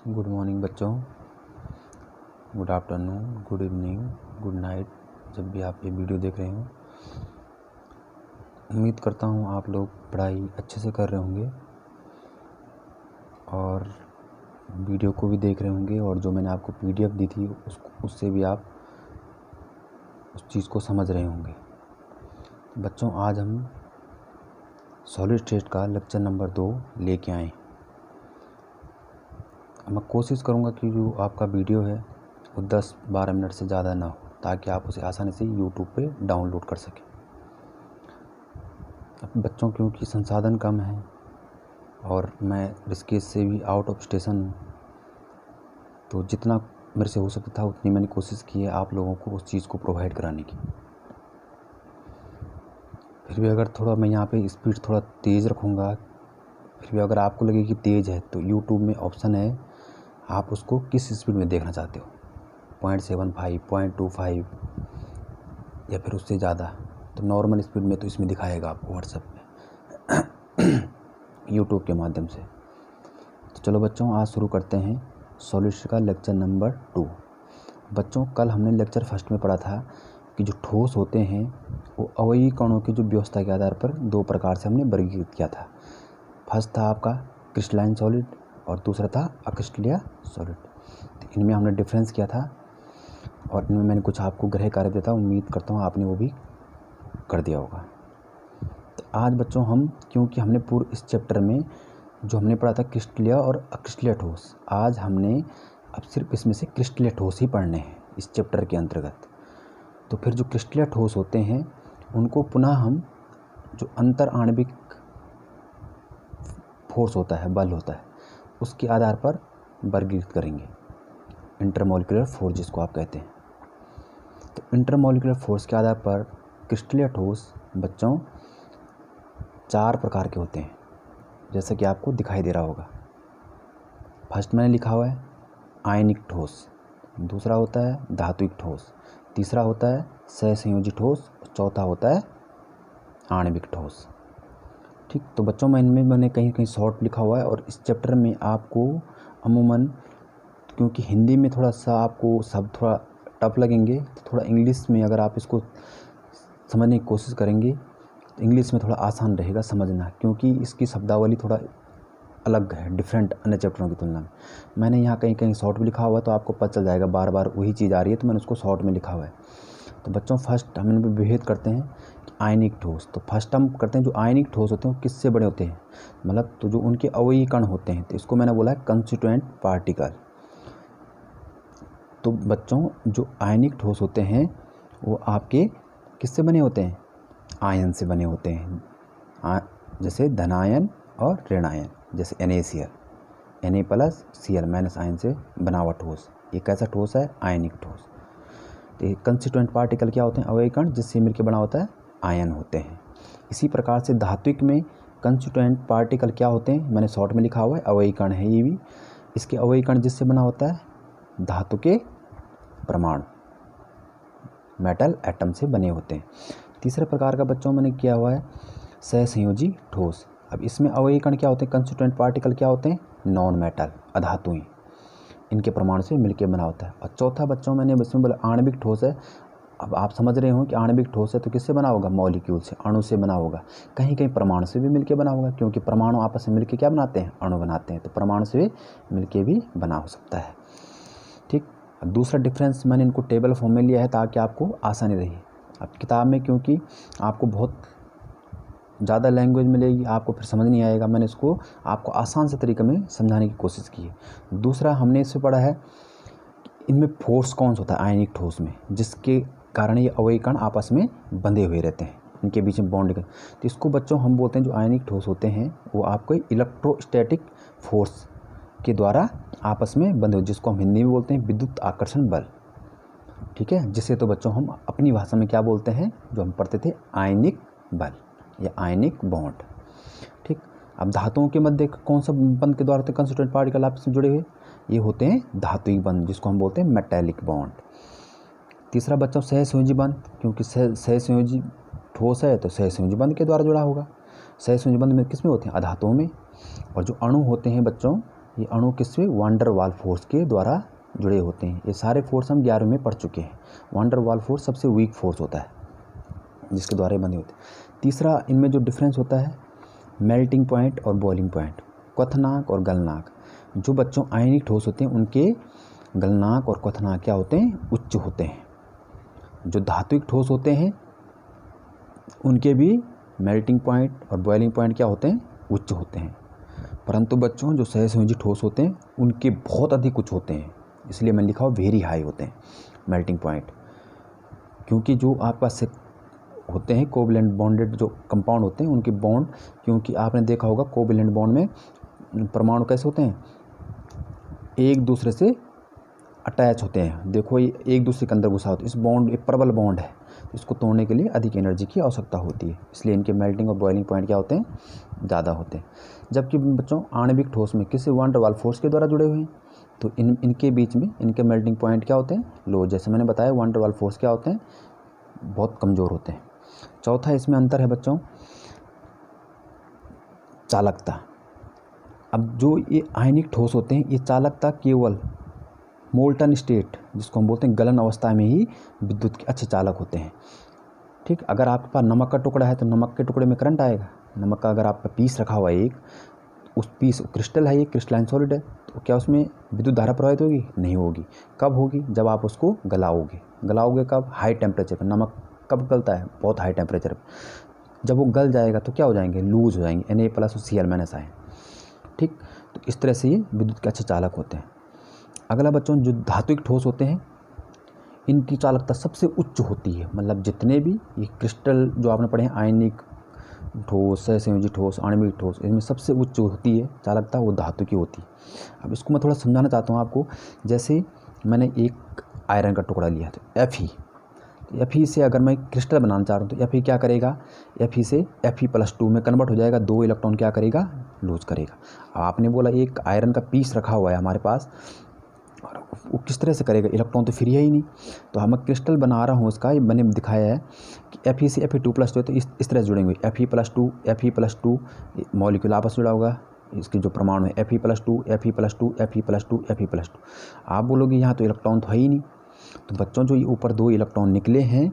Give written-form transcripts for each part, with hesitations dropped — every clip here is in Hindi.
गुड मॉर्निंग बच्चों, good afternoon, good evening, good night. जब भी आप ये वीडियो देख रहे हो, उम्मीद करता हूँ आप लोग पढ़ाई अच्छे से कर रहे होंगे और वीडियो को भी देख रहे होंगे, और जो मैंने आपको PDF दी थी उससे भी आप उस चीज़ को समझ रहे होंगे। बच्चों, आज हम सॉलिड स्टेट का लेक्चर नंबर 2 लेके आए। मैं कोशिश करूँगा कि जो आपका वीडियो है वो 10-12 मिनट से ज़्यादा ना हो, ताकि आप उसे आसानी से YouTube पे डाउनलोड कर सकें। अब बच्चों, क्योंकि संसाधन कम है और मैं ऋषिकेश से भी आउट ऑफ स्टेशन हूँ, तो जितना मेरे से हो सकता था उतनी मैंने कोशिश की है आप लोगों को उस चीज़ को प्रोवाइड कराने की। फिर भी अगर थोड़ा मैं यहाँ पे स्पीड थोड़ा तेज़ रखूँगा, फिर भी अगर आपको लगे कि तेज़ है तो YouTube में ऑप्शन है, आप उसको किस स्पीड में देखना चाहते हो, 0.75, 0.25 या फिर उससे ज़्यादा। तो नॉर्मल स्पीड में तो इसमें दिखाएगा आपको व्हाट्सएप में YouTube के माध्यम से। तो चलो बच्चों, आज शुरू करते हैं सॉलिड का लेक्चर नंबर 2। बच्चों, कल हमने लेक्चर फर्स्ट में पढ़ा था कि जो ठोस होते हैं वो अवयवी कणों की जो व्यवस्था के आधार पर 2 प्रकार से हमने वर्गीकृत किया था। फर्स्ट था आपका क्रिस्टलाइन सॉलिड और दूसरा था अक्रिस्टलीय सॉलिड। तो इनमें हमने डिफरेंस किया था और इनमें मैंने कुछ आपको गृह कार्य देता हूँ, उम्मीद करता हूँ आपने वो भी कर दिया होगा। तो आज बच्चों हम, क्योंकि हमने पूर्व इस चैप्टर में जो हमने पढ़ा था क्रिस्टलीय और अक्रिस्टलीय ठोस, आज हमने अब सिर्फ इसमें से क्रिस्टलीय ठोस ही पढ़ने हैं इस चैप्टर के अंतर्गत। तो फिर जो क्रिस्टलीय ठोस होते हैं उनको पुनः हम जो अंतर आणविक फोर्स होता है, बल होता है, उसके आधार पर वर्गीकृत करेंगे। इंटरमॉलिक्यूलर फोर्स जिसको आप कहते हैं। तो इंटरमॉलिक्यूलर फोर्स के आधार पर क्रिस्टलीय ठोस बच्चों 4 प्रकार के होते हैं, जैसा कि आपको दिखाई दे रहा होगा। फर्स्ट मैंने लिखा हुआ है आयनिक ठोस, दूसरा होता है धात्विक ठोस, तीसरा होता है सहसंयोजी ठोस और चौथा होता है आणविक ठोस। ठीक, तो बच्चों मैंने कहीं कहीं शॉर्ट लिखा हुआ है, और इस चैप्टर में आपको अमूमन, क्योंकि हिंदी में थोड़ा सा आपको शब्द थोड़ा टफ लगेंगे, तो थोड़ा इंग्लिश में अगर आप इसको समझने की कोशिश करेंगे तो इंग्लिश में थोड़ा आसान रहेगा समझना, क्योंकि इसकी शब्दावली थोड़ा अलग है, डिफरेंट अन्य चैप्टरों की तुलना में। मैंने यहाँ कहीं कहीं शॉर्ट भी लिखा हुआ है, तो आपको पता चल जाएगा, बार बार वही चीज़ आ रही है तो मैंने उसको शॉर्ट में लिखा हुआ है। तो बच्चों, फर्स्ट हम इनमें भेद करते हैं कि आयनिक ठोस। तो फर्स्ट हम करते हैं जो आयनिक ठोस होते हैं वो किससे बने होते हैं, मतलब तो जो उनके अवयवी कण होते हैं, तो इसको मैंने बोला है कंस्टिट्यूएंट पार्टिकल। तो बच्चों, जो आयनिक ठोस होते हैं वो आपके किससे बने होते हैं, आयन से बने होते हैं, जैसे धनायन और ऋणायन, जैसे NaCl, Na+Cl- आयन से बना हुआ ठोस। ये कैसा ठोस है, आयनिक ठोस। तो ये कंस्टिट्यूएंट पार्टिकल क्या होते हैं, अवयवी कण जिससे मिलकर बना होता है आयन होते हैं। इसी प्रकार से धात्विक में कंस्टिट्यूएंट पार्टिकल क्या होते हैं, मैंने शॉर्ट में लिखा हुआ है, अवयवी कण है ये भी। इसके अवयवी कण जिससे बना होता है धातु के परमाणु, मेटल एटम से बने होते हैं। तीसरे प्रकार का बच्चों मैंने किया हुआ है सहसंयोजी ठोस। अब इसमें अवयवी कण क्या होते हैं, कंस्टिट्यूएंट पार्टिकल क्या होते हैं, नॉन मेटल, अधातुएं, इनके परमाणु से मिलकर बना होता है। और चौथा बच्चों मैंने इसमें बोला आणविक ठोस है। अब आप समझ रहे हो कि आणविक ठोस है तो किससे बना होगा, मॉलिक्यूल से, अणु से बना होगा। कहीं कहीं परमाणु से भी मिलकर बना होगा, क्योंकि परमाणु आपस में मिलकर क्या बनाते हैं, अणु बनाते हैं, तो परमाणु से मिलकर भी बना हो सकता है। ठीक, दूसरा डिफरेंस मैंने इनको टेबल फॉर्म में लिया है ताकि आपको आसानी रही। अब किताब में क्योंकि आपको बहुत ज़्यादा लैंग्वेज मिलेगी, आपको फिर समझ नहीं आएगा, मैंने इसको आपको आसान से तरीके में समझाने की कोशिश की है। दूसरा हमने इससे पढ़ा है इनमें फोर्स कौन सा होता है आयनिक ठोस में, जिसके कारण ये अवयवी कण आपस में बंधे हुए रहते हैं, इनके बीच में बॉन्ड। तो इसको बच्चों हम बोलते हैं, जो आयनिक ठोस होते हैं वो आपको इलेक्ट्रोस्टैटिक फोर्स के द्वारा आपस में बंधे हुए, जिसको हम हिंदी में बोलते हैं विद्युत आकर्षण बल। ठीक है, जिसे तो बच्चों हम अपनी भाषा में क्या बोलते हैं, जो हम पढ़ते थे, आयनिक बल या आयनिक बॉन्ड। ठीक, अब धातुओं के मध्य कौन सा बंध के द्वारा होते हैं कंस्टिट्यूएंट पार्टिकल आपस में जुड़े हुए, ये होते हैं धात्विक बंध, जिसको हम बोलते हैं मेटेलिक बॉन्ड। तीसरा बच्चों सहसंयोजी बंध, क्योंकि सहसंयोजी ठोस है तो सहसंयोजी बंध के द्वारा जुड़ा होगा। सहसंयोजी बंध में किस में होते हैं, अधातुओं में। और जो अणु होते हैं बच्चों ये अणु किससे, वान डर वाल फोर्स के द्वारा जुड़े होते हैं। ये सारे फोर्स हम 11वीं में पढ़ चुके हैं। वान डर वाल फोर्स सबसे वीक फोर्स होता है जिसके द्वारा बंधे होते हैं। तीसरा इनमें जो डिफरेंस होता है, मेल्टिंग पॉइंट और बॉइलिंग पॉइंट, क्वथनांक और गलनांक। जो बच्चों आयनिक ठोस होते हैं उनके गलनांक और क्वथनांक क्या होते हैं, उच्च होते हैं। जो धात्विक ठोस होते हैं उनके भी मेल्टिंग पॉइंट और बॉइलिंग पॉइंट क्या होते हैं, उच्च होते हैं। परंतु बच्चों जो सहसंयोजी ठोस होते हैं उनके बहुत अधिक उच्च होते हैं, इसलिए मैं लिखा हूँ वेरी हाई होते हैं मेल्टिंग पॉइंट। क्योंकि जो आपके पास होते हैं कोवैलेंट बॉन्डेड जो कंपाउंड होते हैं उनके बॉन्ड, क्योंकि आपने देखा होगा कोवैलेंट बॉन्ड में परमाणु कैसे होते हैं, एक दूसरे से अटैच होते हैं। देखो ये एक दूसरे के अंदर घुसा होता है। इस बॉन्ड एक प्रबल बॉन्ड है, इसको तोड़ने के लिए अधिक एनर्जी की आवश्यकता होती है, इसलिए इनके मेल्टिंग और बॉइलिंग पॉइंट क्या होते हैं, ज़्यादा होते हैं। जबकि बच्चों आणविक ठोस में किसी वान डर वाल फोर्स के द्वारा जुड़े हुए हैं तो इनके बीच में इनके मेल्टिंग पॉइंट क्या होते हैं, लो। जैसे मैंने बताया वान डर वाल फोर्स क्या होते हैं, बहुत कमज़ोर होते हैं। चौथा इसमें अंतर है बच्चों चालकता। अब जो ये आयनिक ठोस होते हैं ये चालकता केवल मोल्टन स्टेट जिसको हम बोलते हैं गलन अवस्था में ही विद्युत के अच्छे चालक होते हैं। ठीक, अगर आपके पास नमक का टुकड़ा है तो नमक के टुकड़े में करंट आएगा। नमक का अगर आपका पीस रखा हुआ है एक, उस पीस क्रिस्टल है, ये क्रिस्टलाइन सॉलिड है, तो क्या उसमें विद्युत धारा प्रवाहित होगी, नहीं होगी। कब होगी, जब आप उसको गलाओगे। गलाओगे कब, हाई टेम्परेचर पर। नमक कब गलता है, बहुत हाई टेम्परेचर पर। जब वो गल जाएगा तो क्या हो जाएंगे, लूज हो जाएंगे, Na+ और Cl- आए। ठीक, तो इस तरह से ये विद्युत के अच्छे चालक होते हैं। अगला बच्चों जो धात्विक ठोस होते हैं इनकी चालकता सबसे उच्च होती है। मतलब जितने भी ये क्रिस्टल जो आपने पढ़े हैं, आयनिक ठोस, सहसंयोजी ठोस, आणविक ठोस, इनमें सबसे उच्च होती है चालकता, वो धातु की होती है। अब इसको मैं थोड़ा समझाना चाहता हूँ आपको। जैसे मैंने एक आयरन का टुकड़ा लिया तो Fe से अगर मैं क्रिस्टल बनाना चाह रहा हूँ तो Fe क्या करेगा, Fe से Fe+2 में कन्वर्ट हो जाएगा, 2 इलेक्ट्रॉन क्या करेगा, लूज करेगा। अब आपने बोला एक आयरन का पीस रखा हुआ है हमारे पास, और वो किस तरह से करेगा, इलेक्ट्रॉन तो फ्री है ही नहीं। तो हम क्रिस्टल बना रहा हूँ उसका, मैंने दिखाया है कि Fe से Fe2+2 है तो इस तरह से जुड़ेंगे। Fe+2 मॉलिक्यूल आपस जुड़ा होगा, इसके जो परमाणु है Fe+2 आप बोलोगे यहाँ तो इलेक्ट्रॉन तो है ही नहीं। तो बच्चों जो ये ऊपर 2 इलेक्ट्रॉन निकले हैं,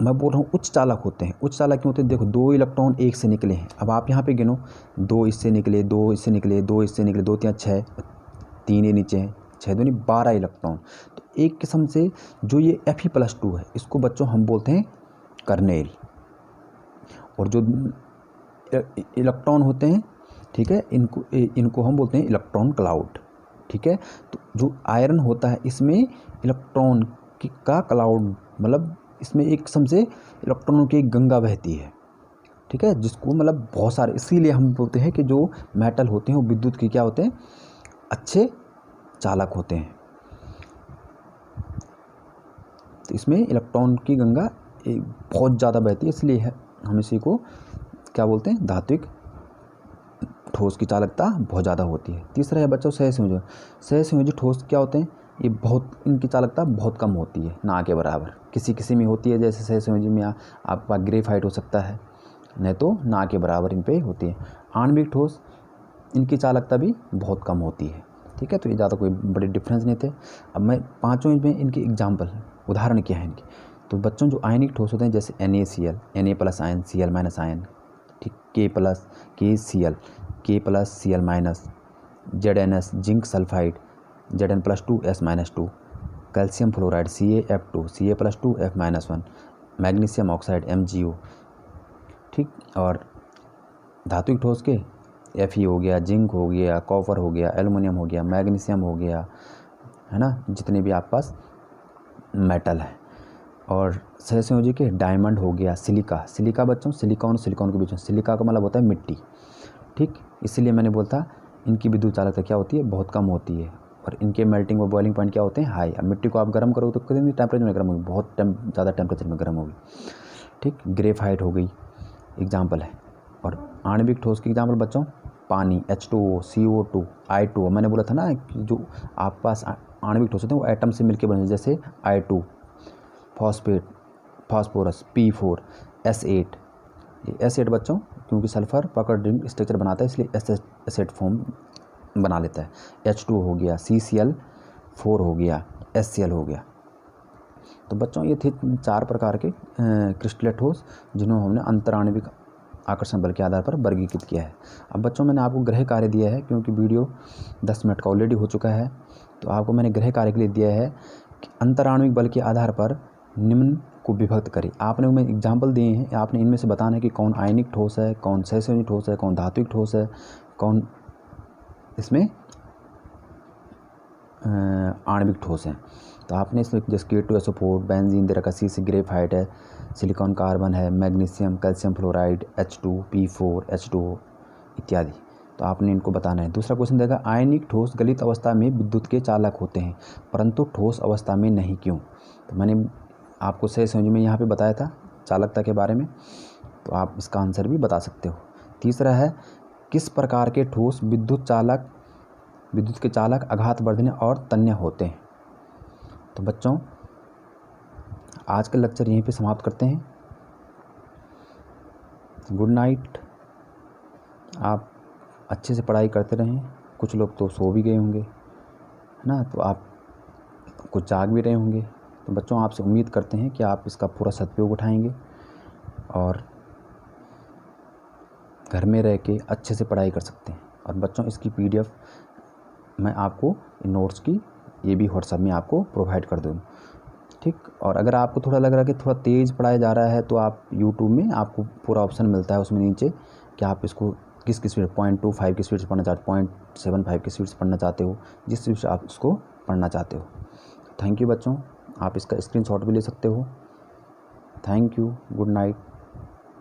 मैं बोल रहा हूँ उच्च चालक होते हैं। उच्च चालक क्यों होते हैं, देखो 2 इलेक्ट्रॉन एक से निकले हैं। अब आप यहाँ पे गिनो, 2 इससे निकले, 2 इससे निकले, 2 इससे निकले, 2 3 6, 3 ये नीचे हैं, 6 दूनी 12 इलेक्ट्रॉन। तो एक किस्म से जो ये Fe+2 है इसको बच्चों हम बोलते हैं कर्नेल। और जो इलेक्ट्रॉन होते हैं, ठीक है, इनको हम बोलते हैं इलेक्ट्रॉन क्लाउड। ठीक है, तो जो आयरन होता है इसमें इलेक्ट्रॉन का क्लाउड, मतलब इसमें एक किस्म से इलेक्ट्रॉनों की एक गंगा बहती है। ठीक है, जिसको मतलब बहुत सारे, इसीलिए हम बोलते हैं कि जो मेटल होते हैं वो विद्युत के क्या होते हैं, अच्छे चालक होते हैं। तो इसमें इलेक्ट्रॉन की गंगा बहुत ज़्यादा बहती है, इसलिए हम इसी को क्या बोलते हैं, धात्विक ठोस की चालकता बहुत ज़्यादा होती है। तीसरा है बच्चों सहसंयोजी ठोस क्या होते हैं, ये बहुत, इनकी चालकता बहुत कम होती है, ना के बराबर। किसी में होती है, जैसे सहसंयोजी में आपके पास ग्रेफाइट हो सकता है, नहीं तो ना के बराबर इन पे होती है। आणविक ठोस इनकी चालकता भी बहुत कम होती है। ठीक है, तो ये ज़्यादा कोई बड़े डिफरेंस नहीं थे। अब मैं पाँचों में इनके एग्जाम्पल, उदाहरण क्या है इनके। तो बच्चों जो आयनिक ठोस होते हैं जैसे NaCl, Na+ ion, Cl- ion, ठीक, KCl, K+Cl-, ZnS zinc sulphide, Zn+2 S-2, calcium fluoride CaF2, Ca+2 F-1, magnesium oxide MgO। ठीक, और धात्विक ठोस के Fe हो गया, जिंक हो गया, कॉपर हो गया, एल्युमिनियम हो गया, मैग्नीशियम हो गया, है ना, जितने भी आपके पास मेटल है। और सहसंयोजी के डायमंड हो गया, सिलिका बच्चों, सिलिकॉन के बीच में, सिलिका का मतलब होता है मिट्टी। ठीक, इसलिए मैंने बोलता इनकी विद्युत चालकता क्या होती है, बहुत कम होती है, और इनके मेल्टिंग और बॉइलिंग पॉइंट क्या होते हैं, हाई। अब मिट्टी को आप गर्म करोगे तो कितनी टेम्परेचर में गर्म होगी, बहुत ज़्यादा टेम्परेचर में गर्म होगी। ठीक, ग्रेफाइट हो गई एग्जाम्पल है। और आणविक ठोस की एग्जाम्पल बच्चों पानी, H2O, CO2, I2O। मैंने बोला था ना कि जो आपके पास आणविक ठोस होते हैं वो एटम से मिलकर बने, जैसे I2, फॉस्फोरस, P4, S8। ये S8 बच्चों क्योंकि सल्फ़र पकड़ रिंग स्ट्रक्चर बनाता है, इसलिए एसिड फॉर्म बना लेता है। H2 हो गया, CCl4 हो गया, HCl हो गया। तो बच्चों ये थे 4 प्रकार के क्रिस्टलीय ठोस जिन्होंने हमने अंतराणविक आकर्षण बल के आधार पर वर्गीकृत किया है। अब बच्चों मैंने आपको गृह कार्य दिया है, क्योंकि वीडियो 10 मिनट का ऑलरेडी हो चुका है, तो आपको मैंने गृह कार्य के लिए दिया है कि अंतराणविक बल के आधार पर निम्न को विभक्त करें। आपने उनमें एग्जाम्पल दिए हैं, आपने इनमें से बताना है कि कौन आयनिक ठोस है, कौन सहसंयोजी ठोस है, कौन धात्विक ठोस है, कौन इसमें आणविक ठोस हैं। तो आपने इसमें जैसे K2SO4, बेंजीन दे रखा, C ग्रेफाइट है, सिलिकॉन कार्बन है, magnesium, calcium fluoride, H2, P4, H2O इत्यादि। तो आपने इनको बताना है। दूसरा क्वेश्चन देगा, आयनिक ठोस गलित अवस्था में विद्युत के चालक होते हैं परंतु ठोस अवस्था में नहीं, क्यों? तो मैंने आपको सहसंयोजी में यहाँ पे बताया था चालकता के बारे में, तो आप इसका आंसर भी बता सकते हो। तीसरा है, किस प्रकार के ठोस विद्युत के चालक आघातवर्धनीय और तन्य होते हैं? तो बच्चों आज का लेक्चर यहीं पे समाप्त करते हैं। Good night. आप अच्छे से पढ़ाई करते रहें। कुछ लोग तो सो भी गए होंगे, है ना, तो आप कुछ जाग भी रहे होंगे। तो बच्चों आपसे उम्मीद करते हैं कि आप इसका पूरा सदुपयोग उठाएंगे और घर में रह के अच्छे से पढ़ाई कर सकते हैं। और बच्चों इसकी PDF मैं आपको नोट्स की ये भी व्हाट्सएप में आपको प्रोवाइड कर दूँ, ठीक। और अगर आपको थोड़ा लग रहा है कि थोड़ा तेज़ पढ़ाया जा रहा है, तो आप यूट्यूब में आपको पूरा ऑप्शन मिलता है उसमें नीचे कि आप इसको किस स्पीड 0.25 की स्पीड से पढ़ना चाहते हो, 0.75 की स्पीड से पढ़ना चाहते हो, जिस स्पीड से आप उसको पढ़ना चाहते हो। थैंक यू बच्चों, आप इसका स्क्रीनशॉट भी ले सकते हो। Thank you, good night.